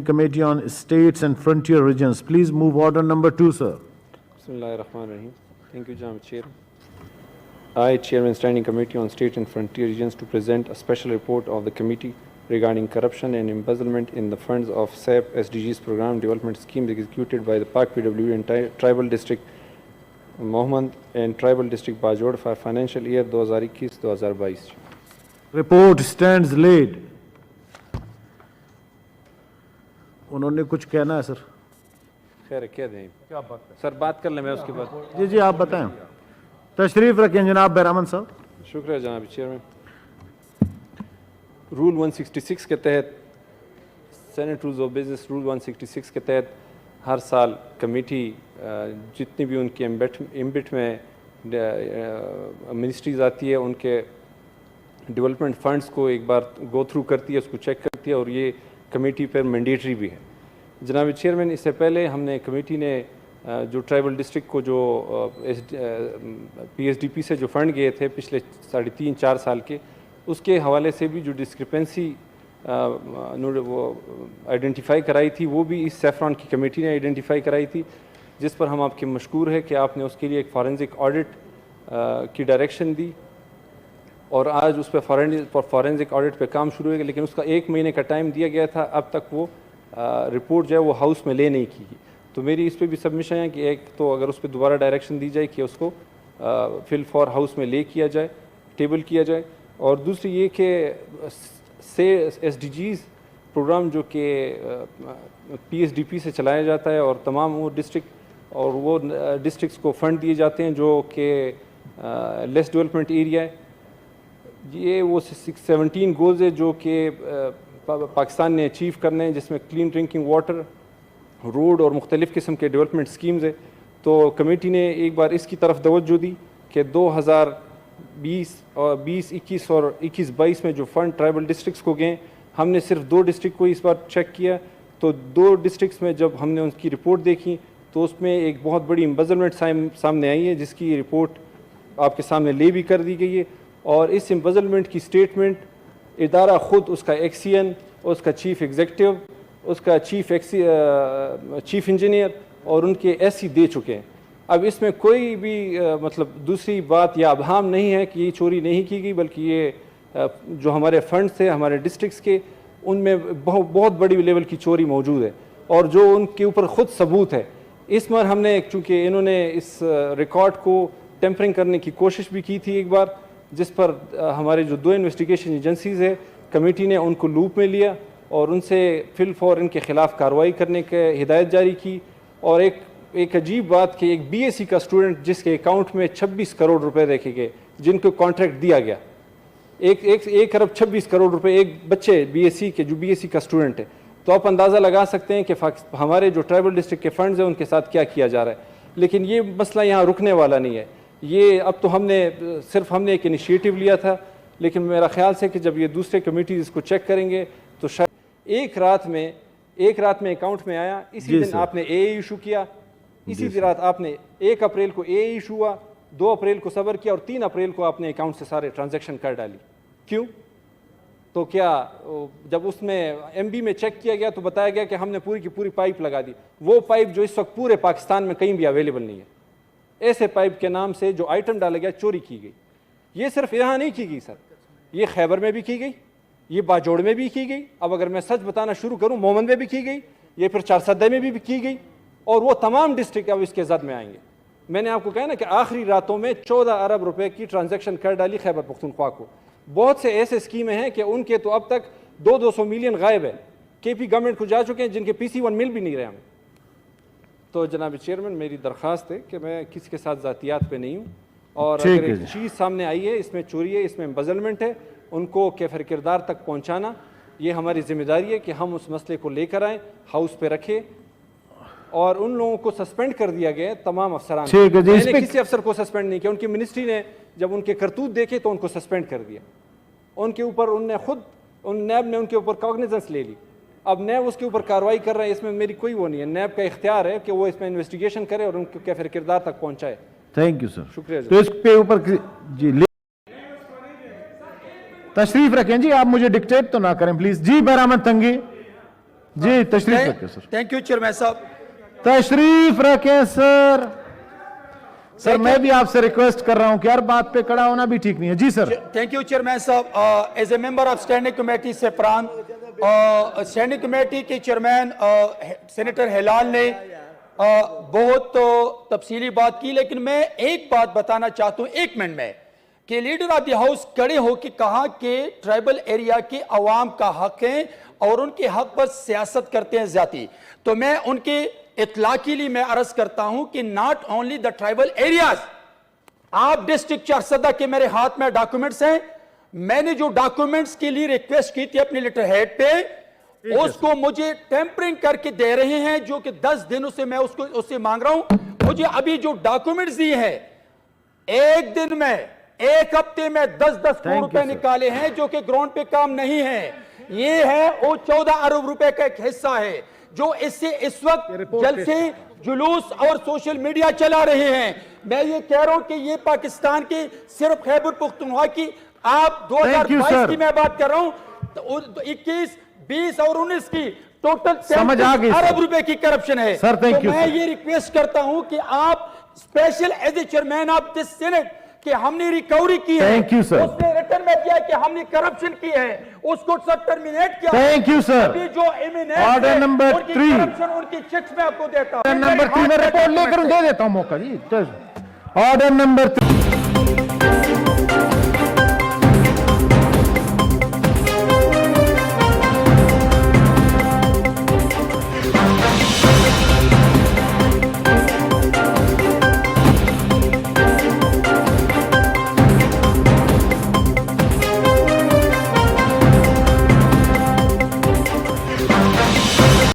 Committee on States and Frontier Regions. Please move order number 2, sir. Bismillahirrahmanirrahim. Thank you, Jam Chair. I, Chairman Standing Committee on State and Frontier Regions, to present a special report of the committee regarding corruption and embezzlement in the funds of SAP SDGs program development schemes executed by the Pak PW and Tribal District Mohammed and Tribal District Bajod for financial year 2021-2022. Report stands laid. उन्होंने कुछ कहना है sir? खैर है, कह दें sir, बात कर लें मैं उसके बाद। जी जी आप बताएं। तशरीफ रखें जनाब बैरामन साहब। शुक्रिया जनाब चेयरमैन। रूल 166 के तहत, senate rules of business rule 166 के तहत हर साल कमेटी जितनी भी उनकी एम्बिट में मिनिस्ट्रीज आती है उनके डेवलपमेंट फंड्स को एक बार गो थ्रू करती है, उसको चेक करती है और ये कमेटी पर मैंडेटरी भी है। जनाब चेयरमैन, इससे पहले हमने कमेटी ने जो ट्राइबल डिस्ट्रिक्ट को जो PSDP से जो फंड गए थे पिछले 3.5-4 साल के, उसके हवाले से भी जो डिस्क्रिपेंसी वो आइडेंटिफाई कराई थी, वो भी इस सैफरान की कमेटी ने आइडेंटिफाई कराई थी, जिस पर हम आपके मशकूर है कि आपने उसके लिए एक फॉरेंसिक ऑडिट की डायरेक्शन दी और आज उस पर फॉरेंसिक ऑडिट पे काम शुरू है, लेकिन उसका 1 महीने का टाइम दिया गया था, अब तक वो रिपोर्ट जो है वो हाउस में ले नहीं की। तो मेरी इस पर भी सबमिशन है कि एक तो अगर उस पर दोबारा डायरेक्शन दी जाए कि उसको फिल फॉर हाउस में ले किया जाए, टेबल किया जाए, और दूसरी ये कि से SDGs प्रोग्राम जो कि PSDP से चलाया जाता है और तमाम वो डिस्ट्रिक्ट्स को फंड दिए जाते हैं जो कि लेस डेवलपमेंट एरिया है, ये वो 17 गोल्स है जो कि पाकिस्तान ने अचीव करने हैं, जिसमें क्लीन ड्रिंकिंग वाटर, रोड और मुख्तलिफ़ किस्म के डेवलपमेंट स्कीम्स है। तो कमेटी ने एक बार इसकी तरफ तवज्जो दी कि 2020 और 20-21 और 21-22 में जो फंड ट्राइबल डिस्ट्रिक्ट्स को गए, हमने सिर्फ 2 डिस्ट्रिक्ट को इस बार चेक किया। तो 2 डिस्ट्रिक्ट्स में जब हमने उनकी रिपोर्ट देखी तो उसमें एक बहुत बड़ी एम्बेजलमेंट सामने आई है, जिसकी रिपोर्ट आपके सामने ले भी कर दी गई है। और इस एम्बेजलमेंट की स्टेटमेंट इदारा ख़ुद, उसका XCN, उसका चीफ एग्जीक्यूटिव, उसका चीफ इंजीनियर और उनके SC दे चुके हैं। अब इसमें कोई भी मतलब दूसरी बात या अबहम नहीं है कि ये चोरी नहीं की गई, बल्कि ये जो हमारे फंड्स थे हमारे डिस्ट्रिक्ट्स के, उनमें बहुत बड़ी लेवल की चोरी मौजूद है और जो उनके ऊपर ख़ुद सबूत है। इस बार हमने, चूँकि इन्होंने इस रिकॉर्ड को टेम्परिंग करने की कोशिश भी की थी एक बार, जिस पर हमारे जो 2 इन्वेस्टिगेशन एजेंसीज़ है, कमेटी ने उनको लूप में लिया और उनसे फिल फॉर इनके ख़िलाफ़ कार्रवाई करने के हिदायत जारी की। और एक अजीब बात कि एक BSc का स्टूडेंट जिसके अकाउंट में 26 करोड़ रुपए देखे गए, जिनको कॉन्ट्रैक्ट दिया गया, 1 अरब 26 करोड़ रुपए एक बच्चे BSc के, जो BSc का स्टूडेंट है, तो आप अंदाज़ा लगा सकते हैं कि हमारे जो ट्राइबल डिस्ट्रिक्ट के फंड्स हैं उनके साथ क्या किया जा रहा है। लेकिन ये मसला यहाँ रुकने वाला नहीं है। ये अब तो हमने एक इनिशिएटिव लिया था, लेकिन मेरा ख्याल से कि जब ये दूसरे कमेटीज इसको चेक करेंगे तो शायद एक रात में अकाउंट में आया। इसी दिन आपने AA इशू किया, इसी रात आपने 1 अप्रैल को AA इशू हुआ, 2 अप्रैल को सबर किया और 3 अप्रैल को आपने अकाउंट से सारे ट्रांजैक्शन कर डाली। क्यों? तो क्या जब उसमें MB में चेक किया गया तो बताया गया कि हमने पूरी की पूरी पाइप लगा दी, वो पाइप जो इस वक्त पूरे पाकिस्तान में कहीं भी अवेलेबल नहीं है। ऐसे पाइप के नाम से जो आइटम डाला गया चोरी की गई। ये सिर्फ यहाँ नहीं की गई सर, ये खैबर में भी की गई, ये बाजोड़ में भी की गई, अब अगर मैं सच बताना शुरू करूँ मोहम्मद में भी की गई, ये फिर 4 सद्दे में भी की गई, और वो तमाम डिस्ट्रिक्ट अब इसके जद में आएंगे। मैंने आपको कहा ना कि आखिरी रातों में 14 अरब रुपए की ट्रांजैक्शन कर डाली खैबर पख्तूनख्वा को। बहुत से ऐसे स्कीमें हैं कि उनके तो अब तक 200 मिलियन गायब है, KP गवर्नमेंट को जा चुके हैं, जिनके PC1 मिल भी नहीं रहे हमें। तो जनाब चेयरमैन, मेरी दरख्वास्त है कि मैं किसी के साथ ज़ातियात पे नहीं हूँ, और अगर एक चीज़ सामने आई है, इसमें चोरी है, इसमें एम्बेजलमेंट है, उनको कैफर किरदार तक पहुँचाना ये हमारी जिम्मेदारी है कि हम उस मसले को लेकर आएँ, हाउस पे रखें। और उन लोगों को सस्पेंड कर दिया गया है, तमाम अफसरान। मैंने किसी अफसर को सस्पेंड नहीं किया, उनकी मिनिस्ट्री ने जब उनके करतूत देखे तो उनको सस्पेंड कर दिया। उनके ऊपर नैब ने उनके ऊपर कॉग्निजेंस ले ली। अब नैब उसके ऊपर कार्रवाई कर रहा है, इसमें मेरी कोई वो नहीं है। नैब का इख्तियार है कि वो इसमें इन्वेस्टिगेशन करे और उनके कैफर किरदार तक पहुंचाए। थैंक यू सर, शुक्रिया। तो इस पे ऊपर जी तशरीफ रखें जी, आप मुझे डिक्टेट तो ना करें प्लीज। जी बैरामद तंगी। जी तशरीफ रखें सर, थैंक यू चेयरमैन साहब। तशरीफ रखें सर। सर मैं भी आपसे रिक्वेस्ट कर रहा हूं कि हर बात पे खड़ा होना भी ठीक नहीं है। जी सर। थैंक यू चेयरमैन साहब। As a member of standing committee से प्रांत, स्टैंडिंग कमेटी के चेयरमैन सेनेटर हिलाल ने बहुत तफसीली बात की, लेकिन मैं एक बात बताना चाहता हूं 1 मिनट में कि लीडर ऑफ द हाउस खड़े होकर कहा कि ट्राइबल एरिया के अवाम का हक है और उनके हक पर सियासत करते हैं ज्यादा। तो मैं उनके इत्तला के लिए मैं अर्ज करता हूं कि not only the tribal areas, आप डिस्ट्रिक्ट चारसदा के मेरे हाथ में डॉक्यूमेंट्स हैं, मैंने जो डॉक्यूमेंट्स के लिए रिक्वेस्ट की थी अपने लेटर हेड पे, उसको मुझे टेम्परिंग करके दे रहे हैं, जो कि 10 दिनों से मैं उससे मांग रहा हूं। मुझे अभी जो डॉक्यूमेंट्स दिए हैं, 1 दिन में 1 हफ्ते में 10-10 करोड़ रुपए निकाले हैं, जो कि ग्राउंड पे काम नहीं है। ये है वो 14 अरब रुपए का एक हिस्सा है जो इससे इस वक्त जलसे जुलूस और सोशल मीडिया चला रहे हैं। मैं ये कह रहा हूं कि ये पाकिस्तान के सिर्फ खैबर पख्तूनख्वा की, आप 2022 की मैं बात कर रहा हूं, तो 21, 20 और 19 की टोटल समझ आ गई अरब रुपए की करप्शन है। Sir, thank you. मैं ये रिक्वेस्ट करता हूं कि आप special as a chairman of this senate कि हमने रिकवरी की है, थैंक यू सर। उसने रिटर्न में किया कि हमने करप्शन की है, उसको सब टर्मिनेट किया। Thank you sir. अभी जो इमिनेंट ऑर्डर नंबर 3, करप्शन उनकी चेक्स में आपको देता हूं। ऑर्डर नंबर 3 में रिपोर्ट लेकर दे देता हूं मौका जी। Order number 3